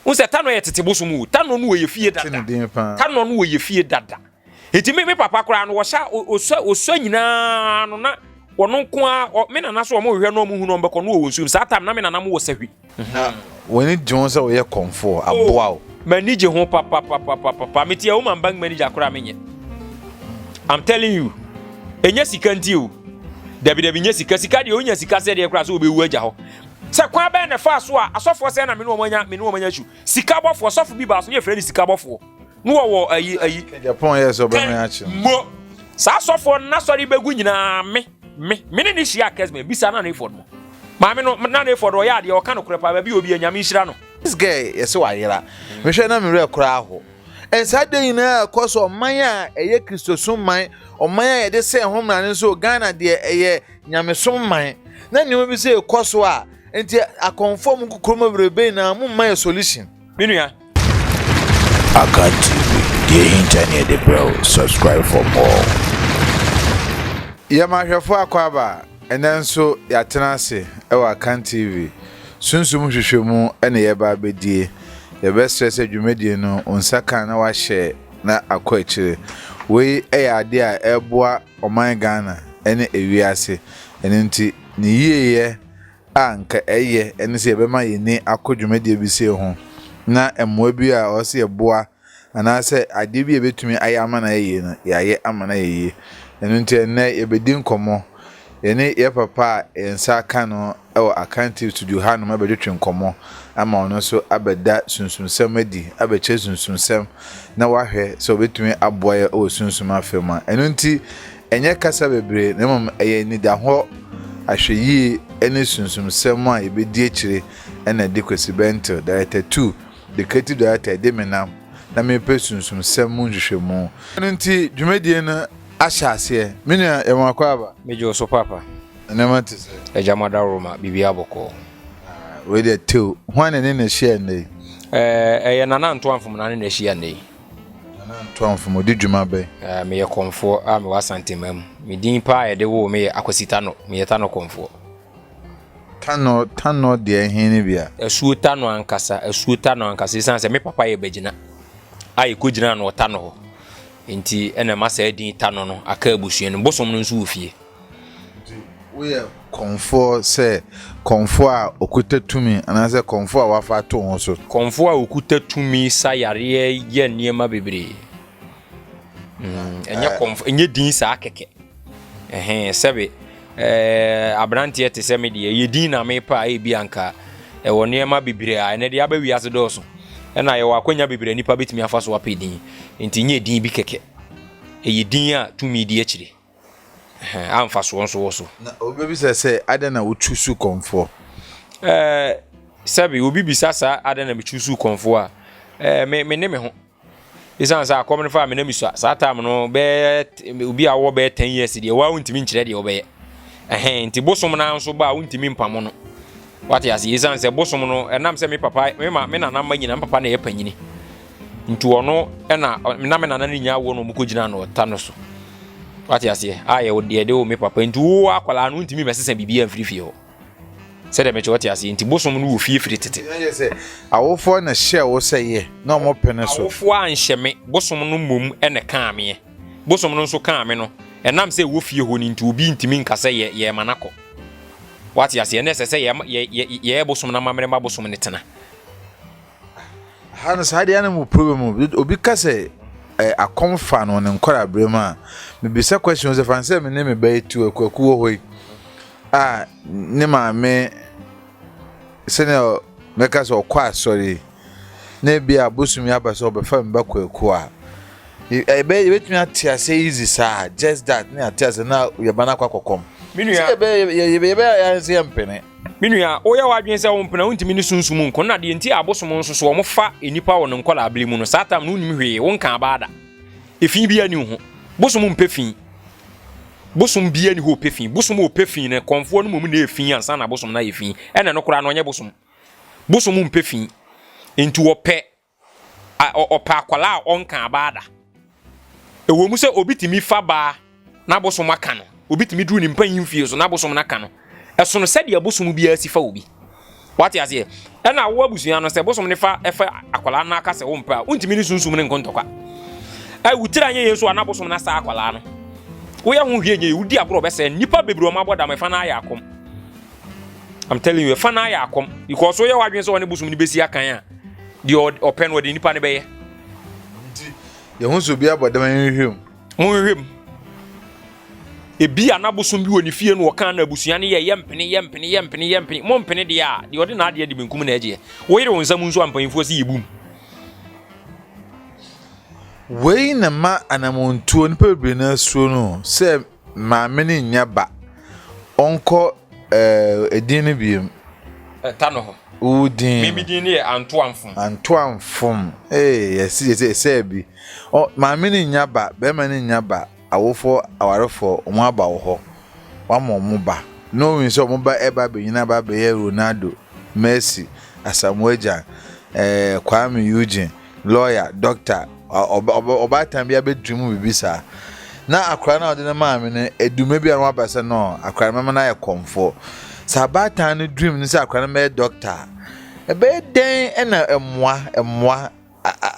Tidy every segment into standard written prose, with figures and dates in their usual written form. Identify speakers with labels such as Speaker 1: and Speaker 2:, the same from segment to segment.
Speaker 1: Unse tano ye tete bosom wo. Tano no ye fie dada. Tano no ye fie dada. Enti me papa kora no wo sha oso nyina no na wono nko a me nana so mo hwehwe no mo hu no mbekọ no wo nsum sa tam na me nana mo wo sahwi
Speaker 2: woni dwon se wo ye comfort aboa o
Speaker 1: manage ho papa metie wo man bank manager kora menye. I'm telling you enya sika nti o dabi nya sika de onya sika se de kora so obewu agya ho se kwa ba na fa so a asofo se na me no manya chu sika bofo asofo bi ba so ye frɛ ni sika bofo no wo ayi
Speaker 2: Japan yes obema ya chi
Speaker 1: mo sa asofo na sori begu nyina me ni shia kesme bisa na effort mo ma me no na effort o ya de o ka no kora pa ba bi obi anyame nhira no
Speaker 2: this guy yes wa yera me hwe na me re kora ho ensa de ina koso man a eye kristosum man o man a ye de se homra ne so Ghana de eye nyamesom man na ne bi se koso a enti akonform kukroma brebe na mu man solution
Speaker 1: minua
Speaker 3: Akan TV, the internet the bro, subscribe for more.
Speaker 2: Ya mahwefo akwaba enenso ya tenase e wa Akan TV sunsum hwehwemu ene ye ba bedie ye be stress adwumedie no onsaka na wa hye na akọ akire we ya ade a eboa oman Ghana ene ewiase ene nti ni yeye anka eye ene se be ma ye ni akọdwumedie bi se ho na emmoa bi a o se eboa anase ade bi ebetumi aye amana ye na yaye amana ye enu nti na ebedi nkomo ene ye papa ensa aka no e Akan TV studio ha no mabedwetwe nkomo ama ono so abeda sunsunsem adi abeche sunsunsem na wahwe so betumi aboa o sunsum afema enu nti enye kasa bebre na mom eye ni da ho ahweyi ene sunsumsem a ebedi akire ena de kwesi bento director 2 the creative director de menam na me pesunsumsem mu nhwehwemu enu nti dwumedie na ashase minua yamakwaba
Speaker 1: mejo so papa
Speaker 2: nematise
Speaker 1: ejamada roma bibia boko
Speaker 2: we dey tell hwan ne na share ne
Speaker 1: eye nana nto amfom nana na share ne
Speaker 2: nana nto amfom odi dwuma be
Speaker 1: me ye komfo a me wasantemam me din pa ye de wo me akosita no me ye tano komfo
Speaker 2: tano de hene bia
Speaker 1: esuo tano ankasa isan se me papa ye bagina ayi ko gina no tano ho nti ena masa edin tano no aka abusua no bosom no nso ofie
Speaker 2: we komfo se komfo a okuta tumi anase komfo a wafa to ho so
Speaker 1: komfo a okuta tumi sayare ye niema bebre enya komfo enye din sa akeke sebe abrante te se me de ye din na me pa e bi anka e wo niema bebre a ene de abawi ase do so ena ye wakwanya bebre nipa betimi afa so wapedin nti nye din bi keke eye din a tumi di akire amfa so won so
Speaker 2: na obebi se adana uchusu komfo
Speaker 1: sabi obi bisasa adana me chusu komfo a me ne me ho isan sa akomne fa me na miso sa time no be obi awo be 10 years de wa untimi nkire de obeye nti bosom na nso ba untimi mpamo no wati asi isan se bosom no enam se me papa me na nam nyina papa na ye panyini nti ono na me na nya wo no mukogina no ta no so wati asi aye wo de o me papa nti wo akwala no untimi mesesa bibia mfirifie ho se de me wati asi nti bosom no wo fie tete
Speaker 2: se awofo na share wo se ye na mo pene so
Speaker 1: awofo anhye me bosom no mom ene ka me bosom no nso ka me no enam se wo fie ho ni nti obi ntimi nkasa ye manako wati asi ene se ye bosom na mamere ma bosom ne tena
Speaker 2: Hans had animal problem obi kase akomfa no ne nkora brema me bisa questions if answer me name be tu akwaku hoi ne ma me sene me kase okwa sorry na bia bosumi abaso obefa me bakwaku a betumi atia say easy sir just that na atia say na ye bana kwakokom minua ye ya say mpene
Speaker 1: minua oya wadwen se wo mpena untimi ni sunsum nko na de nti abosom nso so wo fa enipa wo nkola abli mu no satam no unim hwe wo nka abada efin bia ni ho bosom mpefin bosom bia ni ho pefin bosom o pefin ne konfo no mum na efin ansa na bosom na efin ene no kora no onye bosom mpefin enti wo pe opa akwala onka abada ewo mu se obitimi fa ba na bosom aka no obitimi duru ni mpan yimfie so na bosom na aka no eso no sede abosom bia sifa obi What you say? And I wo busua no se bosom ne fa efa akwala na aka se wo mpa untimi ni sunsum ne nkontokwa ai wutira anye yesu ana bosom na sa akwala no wo ya hu hwie nye wudi agro be se nipa bebru ma boda me fa na ya akom. I'm telling you fa na ya akom because wo ya wadwen se woni bosom ni besi akan a the open wo de nipa ne be ye
Speaker 2: ye hu so bia boda man hwem
Speaker 1: mo hwem ebi anabosom bi woni fie no kan na abusua ne ye yempene mo mpene de a de odi na ade de benkum na agye wo yire wonsam nso ampanfo si yebum
Speaker 2: wei na ma anamontuo ne pebre na suo no se maame ne nyaba onko edin ne biem
Speaker 1: tano ho
Speaker 2: udin
Speaker 1: mimi din ne
Speaker 2: antoamfom yes bi o maame ne nyaba be ma ne nyaba awofo awarefo omo aba wo ho wamo mo ba no win so mo ba eba be nyina ba be Ronaldo Messi Asamoah Gyan Kwame Eugene lawyer doctor oba tan bia be dream bibisa na akra na ode na maame ne edume bia no abasa no akra mama na ye komfo sabatan no dream ni sa akra na me doctor ebe den na emwa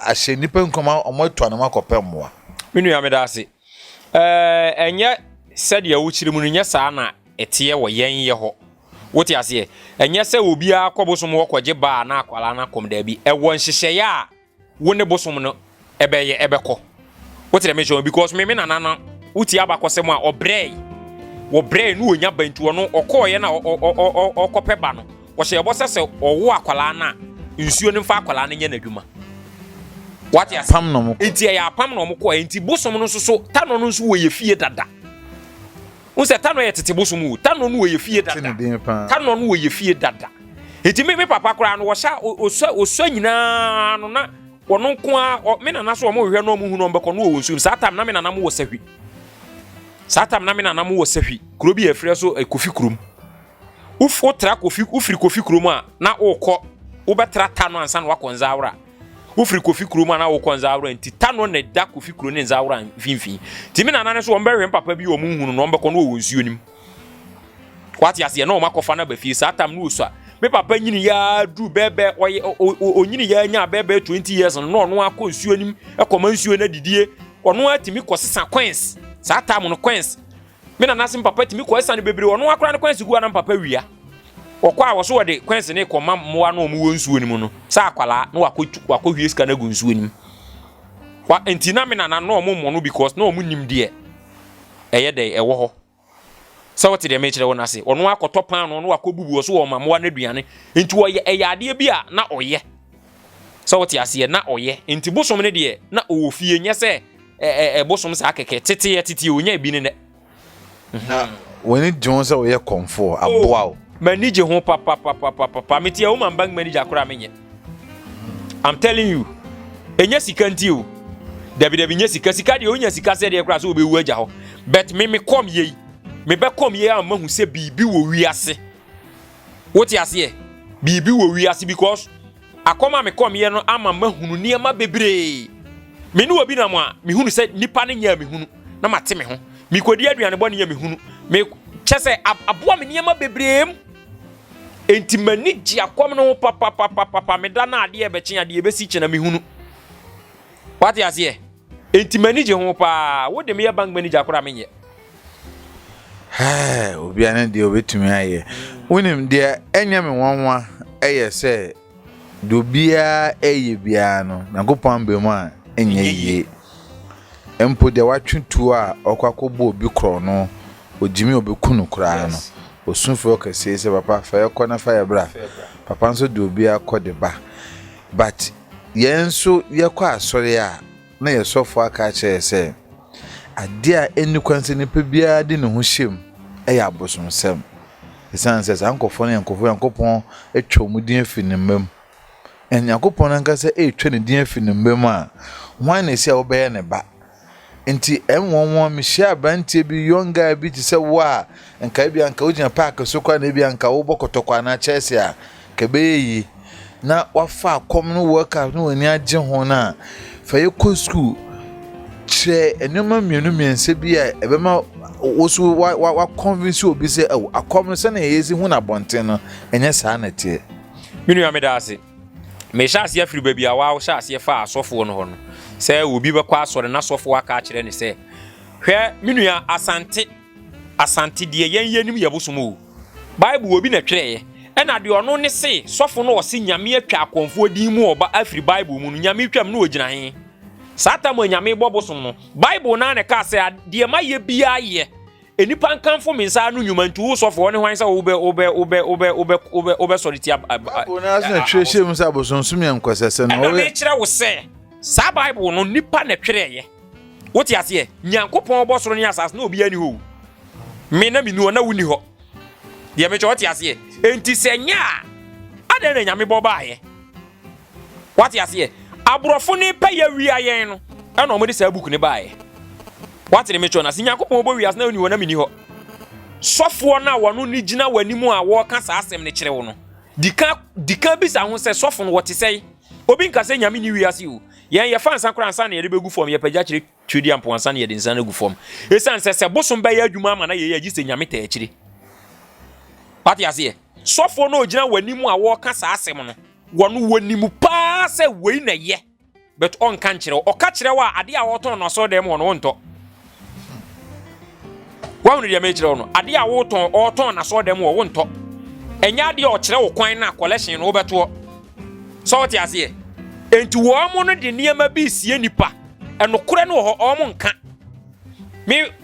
Speaker 2: ahye nipa nkoma omoto na makope emwa
Speaker 1: minu ya medase enye sede ya wuchiri mu nya saa na etiye wo yen ye ho wote ase enye se obi akobosom wo kwaje ba na akwala na kom da bi ewo nhihye ya wone bosom no ebeko wote dem show because me nana na uti abakosem a obrey wo brey no onya bantu no okoye na okopeba no wo hye ebosese owo akwala na nsuo ne mfa akwala na nya nadwuma what ya
Speaker 2: pam no mo
Speaker 1: enti ya pam no mo ko enti bosom no so tano no so wo ye fie dada unse tano ye tete bosom tano no wo ye fie dada tano no wo ye fie dada enti me papa kora no wo sha oso nyina no na wono nko a me na so mo hwe no mo hu no mbeko no wo nsuo satam na me na mo wo sahwi satam na me na mo wo sahwi kuro bi efre so kofi kurum ufo tra kofi ufiri kofi kurum a na okọ wo betra tano ansa na wakonza awra ufiri kofi kuruma na wo konza awra nti tano na da kofi kuro ne nza awra finfin ti me nana ne so ombe hwem papa bi o mu hunu no ombeko no wo nsuo nim kwati ase na o makofa na ba fi satam no so me papa nyini ya du bebe onyini ya nya bebe 20 years no no akọ nsuo nim ekoma nsuo na didie ono atimi kosesa coins satam no coins me nana sim papa timi kosesa ne bebre ono akora ne coins gu na papa wia okwa wo so wode kwense ne koma moa no mu wonsuo nim no sa akwala no wako hwie ska na gu nsuo nim wa entina me na no mo no because no mu nim de eye de ewo ho sa wote de me kire wona se ono akoto pan no wakobubu so wo ma moa na duane enti wo ye eyade bi a na oye sa wote ase na oye enti bosom ne de na ofie nye se bosom sa akeke tete onya bi ne
Speaker 2: na woni jonsa wo ye komfo aboa
Speaker 1: manage ho papa metia woman bank manager akora menye I'm telling you enya sika nti o dabi nya sika de onya sika se de akora so obewu agya ho but me kom ye me be kom ye am mahu se bibi wo wiase woti ase bibi wo wiase because akoma me kom ye no ama mahunu niema bebre me ni obi na mo a me hunu se nipa ne nya me hunu na mate me ho me kodi aduane bo ne nya me hunu me chese aboa me niema bebrem enti manigi akom no papa me da na ade e be kyen ade e be si kyena me hunu what you say enti manigi ho pa wo de me bank manager akora menye
Speaker 2: obi ane de obetumi aye wonim de enya me wanwa eye se do bia eye bia no na gopon be mu a enya ye empo de watwutu a okwakobo obi kro no ojimi obekunu kra no osunfo kase se papa fa yakona fa yabra papa nso de obi akode ba but yenso yakwa asore a na yesofo aka che se ade a eni kwanse ni pe bia de ne ho hyem eya abosomsem esan se ankofo ne yankopon etwa mu din afi ne mbam yankopon anka se etwa ne din afi ne mbam a wan na esi a obeye ne ba enti enwonwon me share bantie bi younger bi ti se wa nka bi anka ojina park so kwa na bi anka wo bokotokwa na Chelsea a kebeyi na wafa akom no workout no wani agye ho na fa ye ko school che enema mienu miense bi a ebema wosu wa convince obi se akom no se na yezi hu na bonten no enye saa na tie
Speaker 1: minu ya medase me sha ase afiri baabi a wa sha ase fa asofo no ho no se obi be kwa asore na asofo aka akire ne se hwe minu ya asante de yen yenim yebosom o bible obi na twere ena de ono ne se sofo no wose nyame atwa akonfo din mu oba afiri bible mu no nyame twam no ogina he sata mo nyame bobosom no bible na ne ka se de ma ye bia ye enipa nkanfo mensa no nyuma ntu sofo ne hwan se obe sorry ti
Speaker 2: bible na na twere mu sa bosonsum ya nkwasese no
Speaker 1: na me kire wo se sa bible no nipa na twere ye woti ase nyankopon bosoro ne asas na obi ani ho me na minu na wuni ho ye me choti ase enti senya ade na nyame boba ye wati ase abrofo ne pa ya wi ayen no e na omode sa book ne ba ye wati ne me chona se nyankopon bo wi as na wuni ho na mini ho sofo na wono ni gina wanimu a wo ka sa asem ne kire wo no dika bi sa ho se sofo no wote sei obi nka se nyame ni wi ase o ye fa nsan kra nsan na ye begu form ye pagya kire twedi ampo nsan na ye de nsan na gu form esan se bosom ba ye adwuma ama na ye ye se nyame ta akire pati ase sofo no ogina wanimu a wo ka sa asem no wono wanimu pa se wei na ye but on kan kire o ka kire wa ade a wo ton no so dem wono wonto wa de me kire wono ade a wo ton o ton na so dem wo wonto enya ade o kire wo kwan na collection no wo beto so ti ase enti wo mo no de niam bi sie nipa enokore no ho o mo nka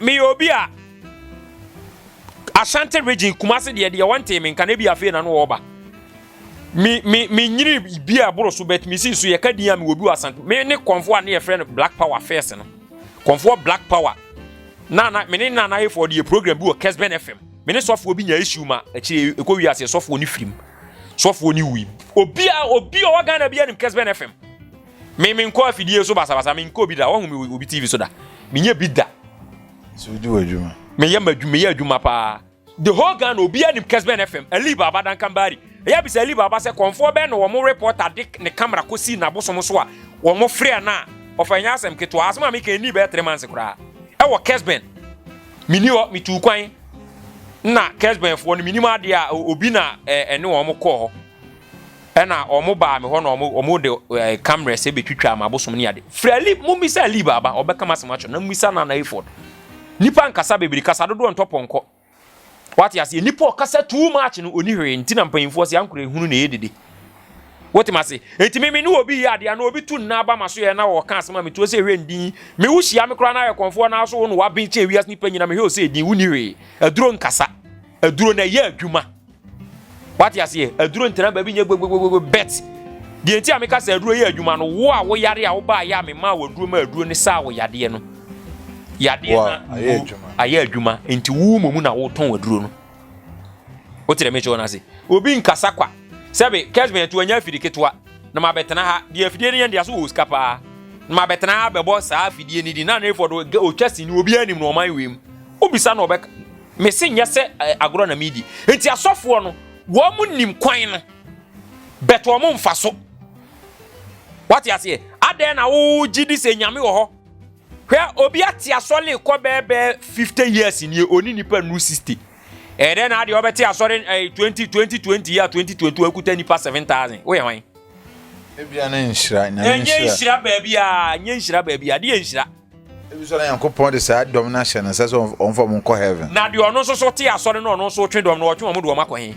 Speaker 1: mi obi a Ashanti region Kumasi de wante me nka na bi afi na no wo ba mi nyiri bi aboro so bet mi sin so ye ka dia me obi Ashanti me ne konfo na ye friend Black Power first no konfo Black Power na me ne na he for the program bi o Kesben FM me ne sofo obi nya issue ma achi ekowi ase sofo ni film sofo ni wi obi o waga na bia nim Kesben FM me nko afidie so basa me nko bi da wo hu obi TV so da me nya bi da
Speaker 2: so di wadwuma
Speaker 1: me ya adwuma pa the whole Ghana obi nim Kesben FM Ali Baba dan Kambari ya bi se Ali Baba se konfo be no wo reporter dik ne camera kosi na bosom so a wo free na ofanya asem keto asema me kan ni be 3 months kura e wo Kesben mini wo mi tu kwan na Kesben fo no minima de a obi na ene wo mo ko ho ena omo ba me ho na omo de camera se betwitwa ma bosom ne ade free mu mi se Ali Baba obeka masemacho na misa na na effort nipa nkasa bebiri kasa dodo ntoponko wati ase nipa kasa too much no oni hwe ntina mpanyimfo se ankure hunu na yedede woti mase enti me no obi ya de na obi tu na ba maso ye na wo ka asema me to se hwe ndin me wuhia me kra na ye konfo na so no wa benche ewias nipa nyina me hwe o se din wuni hwe aduro nkasa aduro na ye adwuma wati ase aduro ntina ba bi nye gbogbogbogbo bet de enti ameka se aduro ye adwuma no wo a wo yare a wo ba ya me ma wo aduro ma aduro ne sa wo yade no yade na aye adwuma enti wu momu na wo ton waduro no o tire meche wona se obi nkasa kwa sebe Kesben to anya afidi ketwa na mabetena ha de afidi ne yande aso wo skapa na mabetena ha bebo sa afidi ni di na na efo do o chasi ni obi anim no man wem obisa na obeka me se nya se agro na midi enti asofo no wo mu nim kwan no beto mo mfaso what you say ade na wo gidi se nyame wo ho hwe obi ati asole ko bebe 50 years ni oni nipa nu 60 then ade obeti asore 2020 year 2022 akuta nipa 7000 we yan
Speaker 2: ebia na nhira
Speaker 1: nhira baabi a de nhira
Speaker 2: ebi so na yankopon de sa dom na hye na se so on for mon ko heaven
Speaker 1: na de ono so ti asore no ono so twe dom no otwe mo de o makọ hen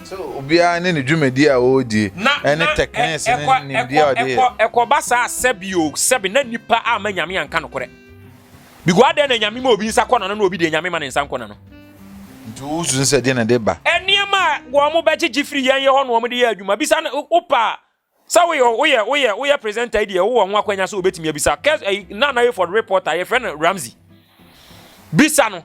Speaker 2: so obia ne dwumadi a odi ene techniques ne ndia odi
Speaker 1: ekobasa sebi na nipa a ma nyame anka no kore bigwa de na nyame ma obi nsa kọ na no obi de nyame ma ne nsa nkọ na no
Speaker 2: ntu usu nse de na de ba
Speaker 1: eniema wo mo ba gifiri yan ye ho no mo de ye adwuma bisa na opa sa we presenter idea wo ho akwanya so obetimi bisa na ye for reporter ye friend Ramsey bisa no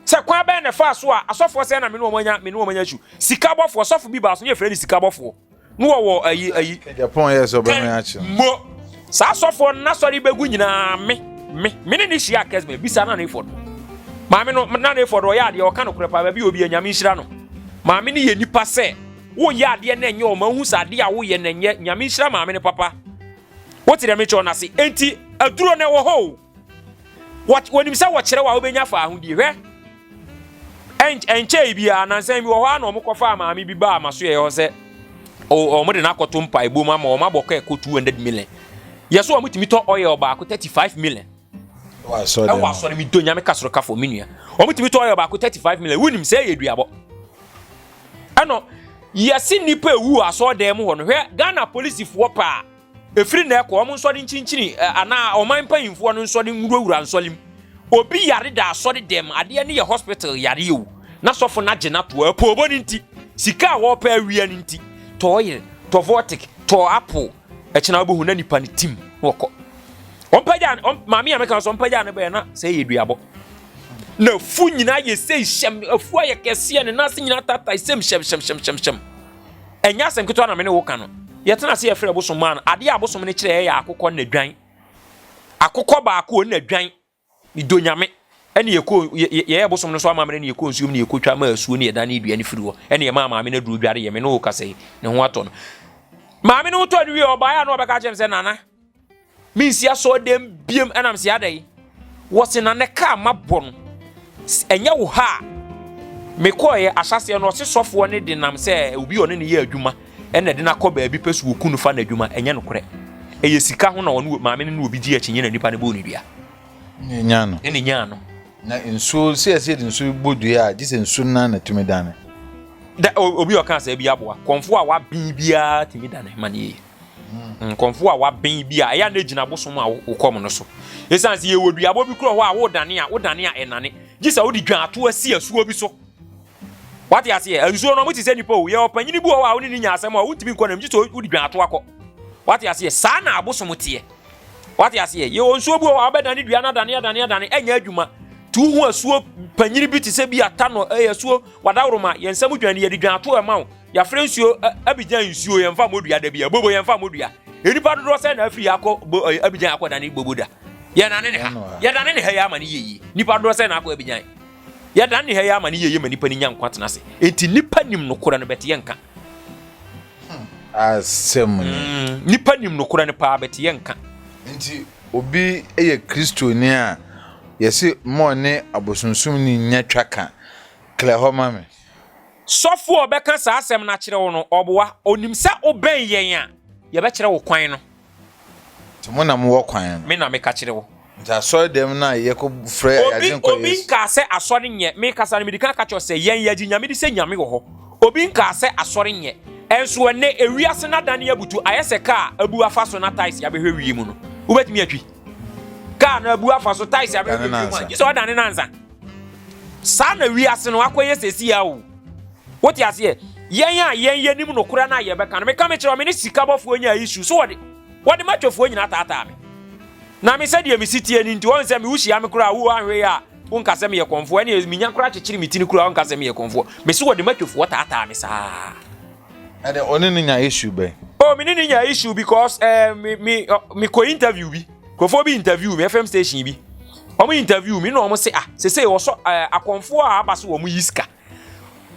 Speaker 1: se kwa ba na fa so a asofo se na me no manya chu sika bofo asofo bi ba so ye friend sika bofo no wo ayi
Speaker 2: Japan yes obema ya chi
Speaker 1: mo sa asofo na sori begu nyina me ni shia Kesben bisa na for maame no na na for ya de o ka no krepa ba bi obi anyame nhira no maame ni ye nipa se wo ya de na enye o ma hu sa de a wo ye na enye nyame nhira maame ne papa wo ti de me cho na se enti aduro na wo ho wonim se wo kire wa obenya fa ahudi hwe enche bia na nsem bi wo ho na o mkofa maame bi ba amaso ye ho se o mo de na akoto mpa ebo ma o ma bokọ eko 200 million yeso o mutimi to oil ba ko 35 million
Speaker 2: wa so dem
Speaker 1: wa so mi do nyame kasoro ka fo menua o mutimi to oil ba ko 35 million wunim say yeduabo ano yesi nipa ewu aso dem ho no hwe Ghana police fo pa efiri na ekọ o nso de nchinchini ana o man panyimfo no nso de nwurawura nsolim obi yare da aso de dem ade ne ye hospital yare yewu na sofo na gye na to apobo ni nti sika wo pa awia ni nti to oil to vortic to apple echina obo hu na nipa ni tim woko ompaja mami ameka so ompaja na be na say yeduabo na fu nyina ye sei hyem afu aye kese ne na se nyina tata sem shem enya sem keto na me ne wo ka no yetena se ye frɛ bosom man ade abosom ne kire ya akokɔ na dwan akokɔ ba ko na dwan idonyame ene ye bosom no so amamre ne ye ko nsuom ne ye ko twa ma asuo ne ye da ne dua ne firi wo ene ye maame na duru dware ye me no ka sei ne ho ato no maame no to ne wi oba ya no obeka chem se nana minsi aso dem biem enam se adai wo se na ne ka mabɔ no enya wo ha me koye asase no se sofo ne de nam se obi one ne ye adwuma ene de na kɔ ba bi pesu wo kunu fa na adwuma enya no korɛ eye sika ho na wo maame no obi gi akyi nyina nipa ne bo ne dua
Speaker 2: nya no
Speaker 1: ene nya no
Speaker 2: na nso se de nso bodua a gise nso na tumi dane
Speaker 1: da obi o kan se bi aboa konfo a wa bin bia tumi dane mane konfo a wa bin bia ya na gina bosom a wo kom no so esanse ye wodua bo bi kro ho a wo dane a enane gise wo di dwan ato asi asuo bi so wati ase ansuo no muti se nipa o ye opanyini bu o a wo ni nya asem a wo ntimi nkɔ nam gise wo di dwan ato akɔ wati ase sa na abosom tie wati ase ye onsuo bu o a obedane dua na dane enya adwuma tu hu asuo panyini bi ti se bi atano asuo wadawroma ye nsam dwane ye di dwan ato ema ya frɛ nsuo abigyan nsuo ye mfa modua da bia bobo ye mfa modua enipa dodo se na afiri akɔ abigyan akɔ dane boboda ye na ne ha ye dane ne ha ya amane yeyi nipa dodo se na akɔ abigyan ye dane ne ha ya amane yeyi ma nipa ni nya nkwa tena se enti nipa nim no kora no bete ye nka
Speaker 2: asem
Speaker 1: nipa nim no kora ne pa bete ye nka
Speaker 2: enti obi eye kristoni a yesi mo ne abosunsum ni nya twaka kle ho mame
Speaker 1: sofo obeka sa asem na kire wo no oboa onim se oben yen a ye be kire wo kwan no
Speaker 2: timo na mo wo kwan no
Speaker 1: me na me ka kire wo
Speaker 2: nta so dem na ye ko frɛ agyen ko
Speaker 1: obi nka se asɔre nye me ka sa na medika ka cho se yen ya ginyame di se nyame wo ho obi nka se asɔre nye enso ene ewiase na dane abutu ayese ka abu afa so na tais ya behwe wi mu no ubetimi atwi ka na abu afa so tais ya behwe wi mu giso dane nanza sa na wiase no akoye sesi ya wo wote ase yen nim no kura na ye beka no me ka me kire o me ne sika bofo nya issue so wode matwofo nyina tata me na me se de me sitie ni nti won se me wuhia me kura wo ahwe ya won ka se me ye konfo ene me nya kura kyekiri mitini kura won ka se me ye konfo me se wode matwofo tata me sa
Speaker 2: ade oni ni nya issue be
Speaker 1: me ni nya issue because me ko interview bi ko fo bi interview me FM station bi omo interview me no omo se se wo so akonfo a aba so wo mu yiska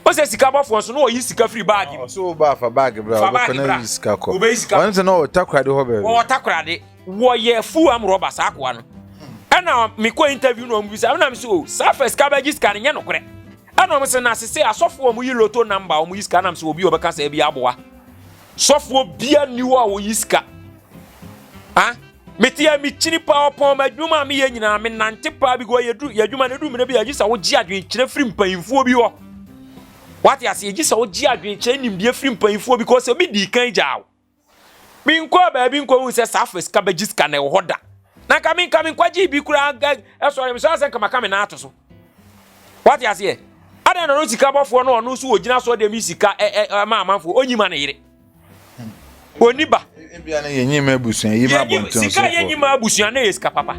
Speaker 1: o se sika bofo so no yi sika free bag
Speaker 2: so ba fa bag bra o na yiska ko won se no takrade ho be
Speaker 1: o takrade wo ye fu am roba sa akwa no ana me ko interview no mu bisa na me so surface cabbage scan nya no kore ana mo se na se asofo mu yi loto number o mu yiska na me so obi obeka sa bia aboa sofo bia niwo a wo yiska metia mi chini pa opon madwuma me ye nyina me nante pa bi go yadwuma na du me na bi agisa wo gi adwen kire firi mpanyimfo bi ho wati ase agisa wo gi adwen kire nimdie firi mpanyimfo bi because obi di kan jaw mi nko ba bi nko hu se surface cabbage scan e hoda na ka mi kwaji bi kura sorry me so ase kama kama na ato so wati ase ada na no sika bofo no ono so wo gina so de mi sika ma amanfo onyima na yire oniba
Speaker 2: ebia na yenyima abusuan yima bonton so
Speaker 1: sika yenyima abusuan na yeska papa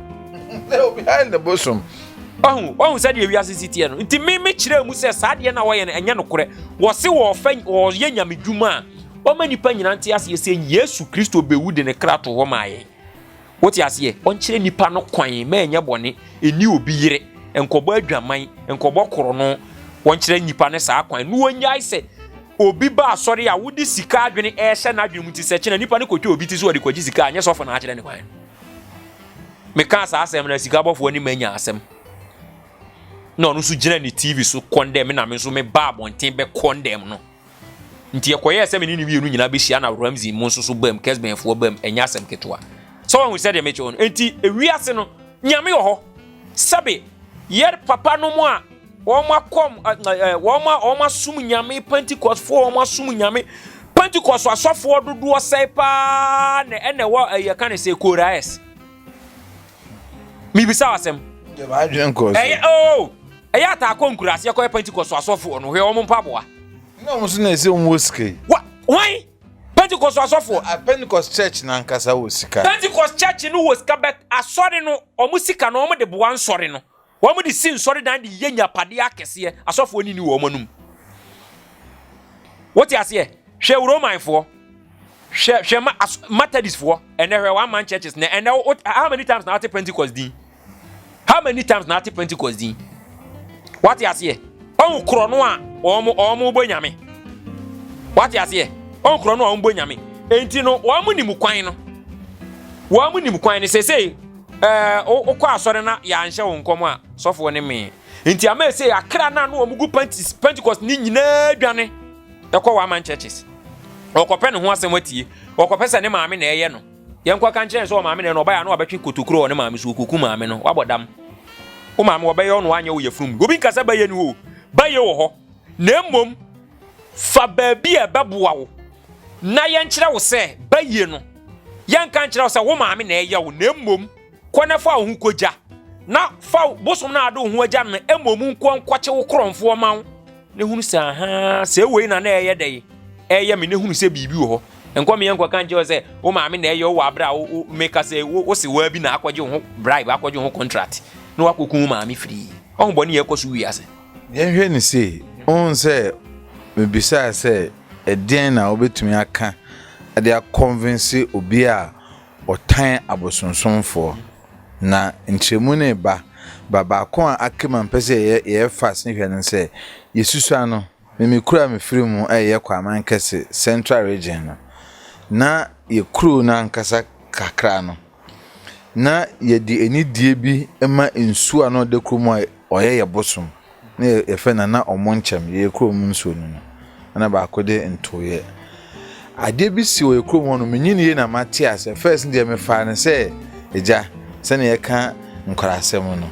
Speaker 2: behind the bosom
Speaker 1: ohun said ye wiase sitie no nti me kire mu se saade na wo ye enye no kore wo se wo fa wo ye nyamedwuma o manipa nyina nte ase se Yesu Kristo bewu de ne krato ho maaye woti ase on kire nipa no kwan ma enye bone eni obi yire enkobo adwaman enkobo koro no won kire nipa ne saa kwan no wonyai se obi ba asori a wudi sika adwene ehye na adwene muti se kina nipa ne kotwa obi ti so de kwaji sika anye sofo na akire ne kwan me ka sa asem na sika bofo ni manya asem no no so gina ni TV so condemn na me so me ba bonten be condemn no nti yekoye se me ni wienu nyina be hia na Ramsey mo nso so bam Kesben fo bam enya asem ketwa so when we said the meche on enti ewiase no nyame yo ho sabe yer papa no mo a woma kom woma sum nyame Pentecost fo woma sum nyame Pentecost asofo dodo sei pa na ene wa ye kan se Koraes mi bisa asem
Speaker 2: je ba dwen ko
Speaker 1: eya ta akọ nkurase yakọ Pentecost asofo no hwe omo mpaboa
Speaker 2: no mo so na ese mo sike
Speaker 1: why Pentecost asofo
Speaker 2: a Pentecost church na nkasa wo sika
Speaker 1: Pentecost church no wo sika bet asori no omo sika no omo de boa nsori no omo de sin sori dan de yenya pade akese asofo ni wo omo num what you say hwe Roman fo hwe Methodist fo and there one man churches and how many times na Pentecost din how many times na Pentecost din what you say on kro no a omo bonyame what you say on kro no omo bonyame enti no omo ni mu kwan no omo ni mu kwan ne sesei okọ asore na ya nhye wo nkomo a sofo ne me enti ama sei akra na no omo gu Pentecost ni nyina dwane ekọ wa man churches okope ne ho asem atie okope se ne maame na eye no yenkwa kan kire so maame ne no oba ya no obetwe kotokuro ne maame so okuku maame no wabodam o maame obaye ono anya wo yefrum obi nkasa baye ni ho baye wo ho na mmom fa baabi e beboa wo na yenkire wo se baye no yenkan kire wo se wo maame na eye wo na mmom kwana fa wo hu koja na fa bosom na ado hu aja no mmom nko nkwache wo kromfo ma wo ne hunu se aha se wei na eye dey eye me ne hunu se bibi wo ho enko me yenko kan je se wo maame na eye wo abra wo meka se wo se wa bi na akwaje wo bribe akwaje wo contract no akokun maame free on boni ye koso wi ase
Speaker 2: yen hwe ni se on se me bisa se eden na obetumi aka ade a convince obi a otan abosonsonfo na ntremu ne ba ko akema mpese ye fast ne hwe ne se yesusu ano me kura me free mu ye kwa man kese central region na ye kru na nkasa kakra no na ye di enidie bi ema nsu ano de kru oye bosom na ye fe na omonchem ye kru mu nsu no na ba akode ntoye ade bi si o ye kru mu no menyini ye na Matias first ndie me fa ne se eja se na ye ka nkorasem no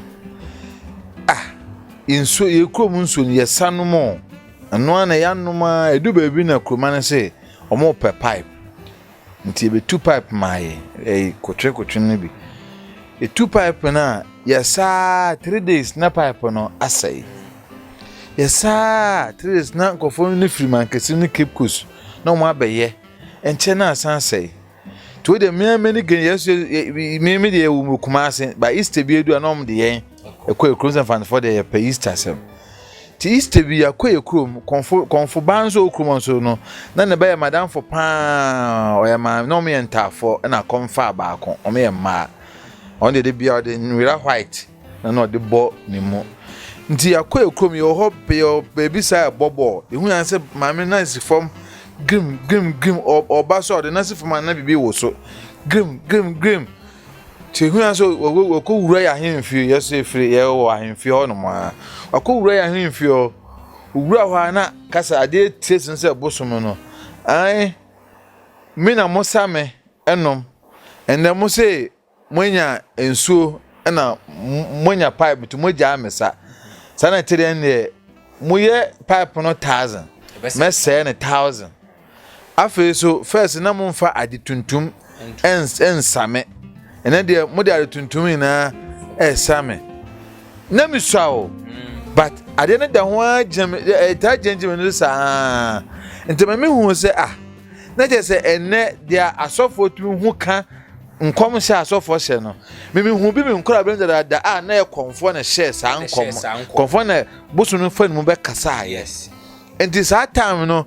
Speaker 2: insu ye kru mu nsu ye sanumo ano na ya numa edu ba bi na kruma ne se omo pe pipe nti be two pipe mai kotwe ne bi two pipe na yesa 3 days na pipe no asai yesa 3 days na nkofo ne freeman kesi ne Cape Coast na mo abeye enche na asansai to de me gen yesu me de wu kuma ase ba Easter bi edu na om de yen ekọ ekrozen fan for de pe Easter sem ti Easter bi akọ ekrom konfo banzo okrom so no na ne ba ya madam for pa o ya ma no me entafo na konfa ba akon o me ma on de bia de nwira white na no de bo ni mu nti akọ ekrom yo ho baby say bobo ehu yan se mame nice form grim oba so de nice form na bibi wo so grim ti hu yan so ko wura ya hemfi yeso efiri ye wo ahemfi ho no ma ko wura ya hemfi o wura ho na kasa ade tesin se bosom no ai me na mosame enom ende mo se monya ensuo na monya pipe to moja amesa sana tire ne moye pipe no 1000 me say ne 1000 afi so first na mo mfa ade tuntum ensame ene de mo de tuntum na same na mi so but ade ne da ho agem ta genjim no sa ntema me hu se na je se ene dia asofo tu hu ka nkom se asofo se no me hu bi me nkora brenda da na ye konfo na share sa nkom konfo na busu no fa mu be kasa yes enti sa time no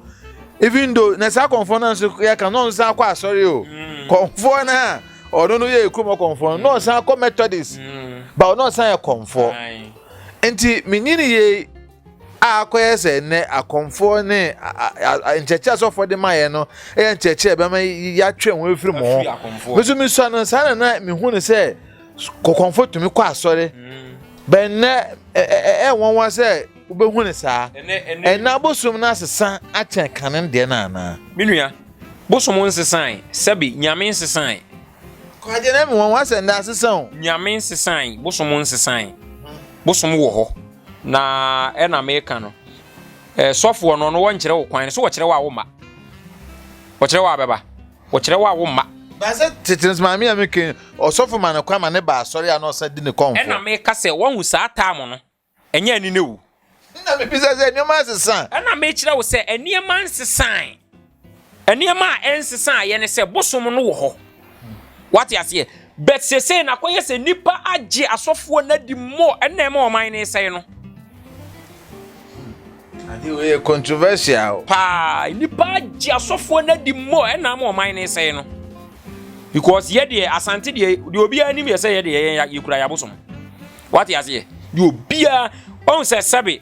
Speaker 2: even though na sa konfo na so ya kan no sa kwa sorry o konfo na or no ye ekrum konfo no sa ko Methodist ba no sa ye konfo enti menyini ye akoye se ne akonfo ne ncheche so for the maye no e ncheche be ma ya twen won efiri mo mesu mi so no sa na me hu ne se ko konfo tumi ko asore ben ne won wa se Ubehu ne saa. Na bosom na asesa achen kanen de na ana.
Speaker 1: Minua. Bosom nsesan, sabi nyame nsesan.
Speaker 2: Kwaje na me won wase nda asesa o.
Speaker 1: Nyame nsesan, bosom nsesan. Bosom wo ho. Na na meka no. Sofo no won kyerɛ wo kwan so wo kyerɛ wo awoma. Wo kyerɛ wo abeba. Wo kyerɛ wo awoma.
Speaker 2: Ba se titins ma me ameke osofo ma ne kwa ma ne ba asɔre a na osa di ne konfo.
Speaker 1: Na meka sɛ won hu saa taamo no. Ɛnyɛ ani ne wu.
Speaker 2: Na me pisa sɛ nioma asesa.
Speaker 1: Na me kyerɛ wo sɛ eniema nsesan. Eniema ensesan ye ne sɛ bosom no wo ho. What you say? Bet say na koye se nipa agye asofo na di mo na ma oman ne sei no.
Speaker 2: Ade we controversial.
Speaker 1: Pa nipa agye asofo na di mo na ma oman ne sei no. Because ye de asante de obi anim ye say ye de ye kura ya bosom. What you say? De obi a on say sabe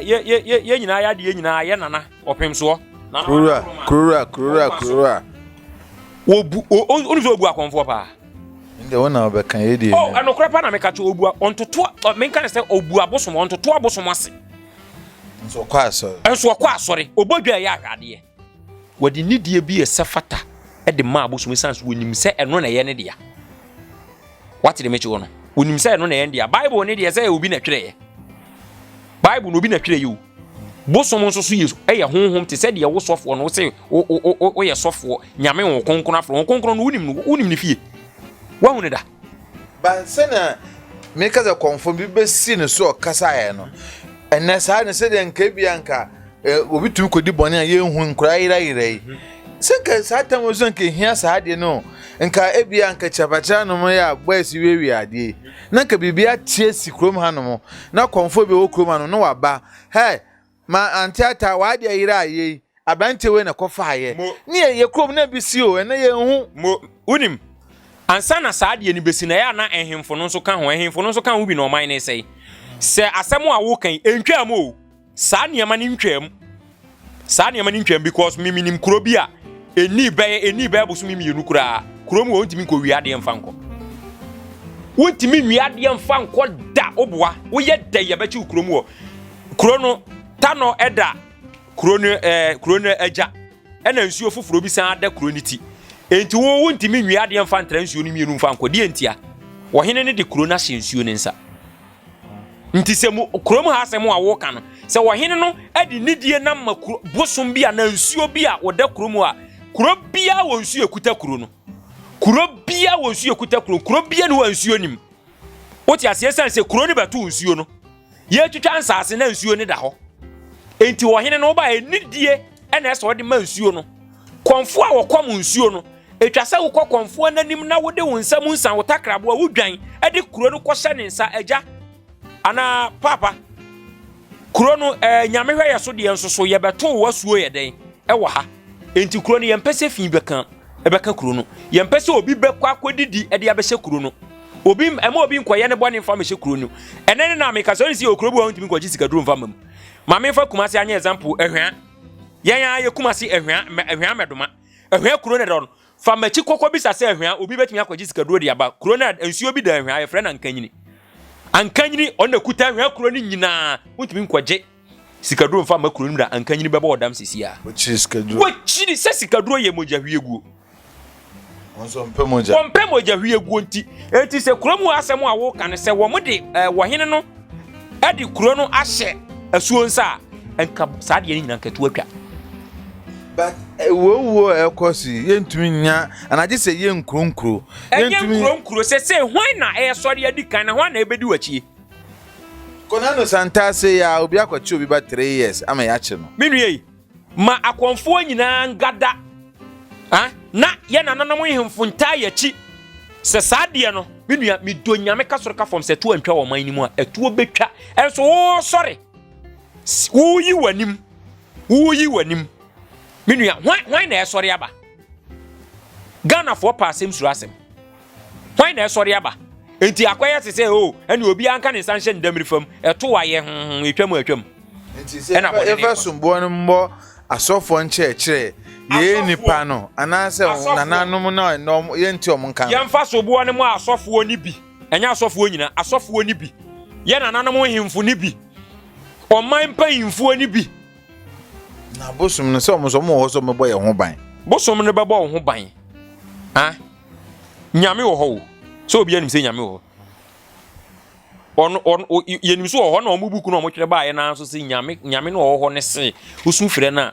Speaker 1: ye nyina ya de ye nyina ye nana opem so.
Speaker 2: Kurura.
Speaker 1: Obu onzo obu akonfo pa.
Speaker 2: Nde wona obekan ye de.
Speaker 1: Oh, anokora pa na meka che obu ontoto menka ne say obu abosom ontoto abosom ase.
Speaker 2: Nso kwa asori.
Speaker 1: Enso kwa asori. Obodwa ya akade. Wodi nidie bi esefata e de ma abosom sans wonim se eno na ye ne dia. What de mechi wono? Wonim se eno na ye ne dia. Bible ne dia say obi na twere ye. Bible no obi na twere ye o. Bosom nso so yesu eye honhom te se de wo sofo no se o ye sofo nyame wo konkon afro wo konkon no wonim ne fie wa hu ne da
Speaker 2: ba se na me kaza konfo bi besi ne so kasa ye no enne sa ne se de nka bianka obi tum kodi bone a ye hu nkura yire se ka sa tam zo nka hia sa de no nka ebianka chapacha no mo ya boys wewi ade na nka bibia tie sikrom ha no mo na konfo bi wo krom no no waba hey ma antiata wade ayira aye abante we na kofa aye ne ye krom na bisi o na ye hu
Speaker 1: mo unim ansa na saade ni besi na ya na ehemfo no so ka ho ehemfo no so ka ho bi na oman ne sei se asemo a wo kan entwam o saa niam ne ntwam because miminim kuro bi a eni beye boso mimienu kura kuro mu ontimi ko wiade mfanko wontimi wiade mfanko da oboa wo ye da ye bechi kuro mu o kuro no tano eda kuro no eja ena nsuo foforo bi san ada kuro ni ti enti wo wontimi nwiade mfa ntra nsuo no mienu mfa nkodi entia wo hene ne de kuro na hye nsuo ne nsa nti se mu kuro mu ha se mu awo ka no se wo hene no edi nidie na ma bosom bia na nsuo bia wo da kuro mu a kuro bia wo nsuo ekuta kuro no kuro bia wo nsuo ekuta kuro bia ne wo nsuo nim wo ti ase san se kuro ne beto nsuo no ye twitwa ansase na nsuo ne da ho enti wo hene no ba enidie ena eso de ma nsuo no konfo a wo kom nsuo no etwa se wo konfo nanim na wo de wo nsam nsan wo takrabo a wo dwan ede kuro no kɔhyɛ ne nsa agya ana papa kuro no nyame hwɛ yɛ so de nso so ye beto wo suo ye den wo ha enti kuro no ye mpese fi beka kuro no ye mpese obi bekɔ akodidi ede abɛhyɛ kuro no obi ema obi nkoye ne bɔ ne mfa mɛhyɛ kuro no ene na me ka so ne si okuro bu ntimi nkɔgye sika duro mfa mam ma me fa kumase anya example ehwa yan ye kumase ehwa medoma ehwa kuro ne do fa machi kokɔ bi sase ehwa obi betimi akɔgye sika duro de aba kuro na nsuo bi da ehwa ye frɛ na ankanyini on na kuta ehwa kuro ni nyina ntimi nkɔgye sika duro mfa ma kuro ni da ankanyini bɛbɔ odam sisia
Speaker 2: wo chi sika duro
Speaker 1: wo chi se sika duro ye mogya hwiegu
Speaker 2: onso mpɛ
Speaker 1: mogya hwiegu enti se kuro mu asɛm a wo kan se wo mo de wo hene no edi kuro no ahyɛ asuo nsa enka saade nyina nketo atwa
Speaker 2: but wo ekosi yentumi nya anaje se ye nkronkro
Speaker 1: nkronkro se hwan na sɔre adi kan na hwan na ebedi wachie
Speaker 2: konano santa se ya obi akwachi obi ba 3 years ama ya che no
Speaker 1: menue ma akonfo nyina ngada na ye na nanom hemfunta yachi se saade no menua mido nyame kasoro ka fom se to antwa wo man ni mu a etuo betwa enso wo sɔre wuyi wanim menua hwan na sɔre aba Ghana for passem suru asem hwan na sɔre aba enti akwaya se o ene obi anka ne sanhye ndamri fam eto waye etwam
Speaker 2: enti se efa sumbo no mbo asofo nche ye nipa no anase nananom na no ye nti omonka
Speaker 1: ye mfa sobo no mo asofo ni bi enya asofo nyina asofo ni bi ye nananom himfo ni bi ɔman mpanyimfoɔ ni bi
Speaker 2: na bosom no sɛ ɔmo wɔ so mebɔ yɛ ho ban
Speaker 1: bosom no bɛbɔ wo ho ban ha nyame wɔ hɔ wo sɛ obi anim sɛ nyame wɔ hɔ on yenim so wɔ hɔ na ɔmo buku na ɔmo twere ba yɛ na so sɛ nyame no wɔ hɔ ne se usu frɛ na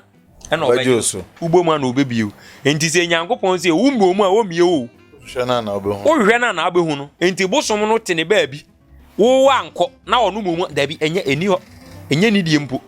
Speaker 1: ɛna ɔbɛgye so ubom na obebie enti sɛ nyankopɔn sɛ wo mbom a wo mie wo
Speaker 2: hwɛ na obɛhu
Speaker 1: wo hwɛ na abɛhu no enti bosom no te ne baabi wo ankɔ na ɔno mom dabi eni hɔ enye ni die mpo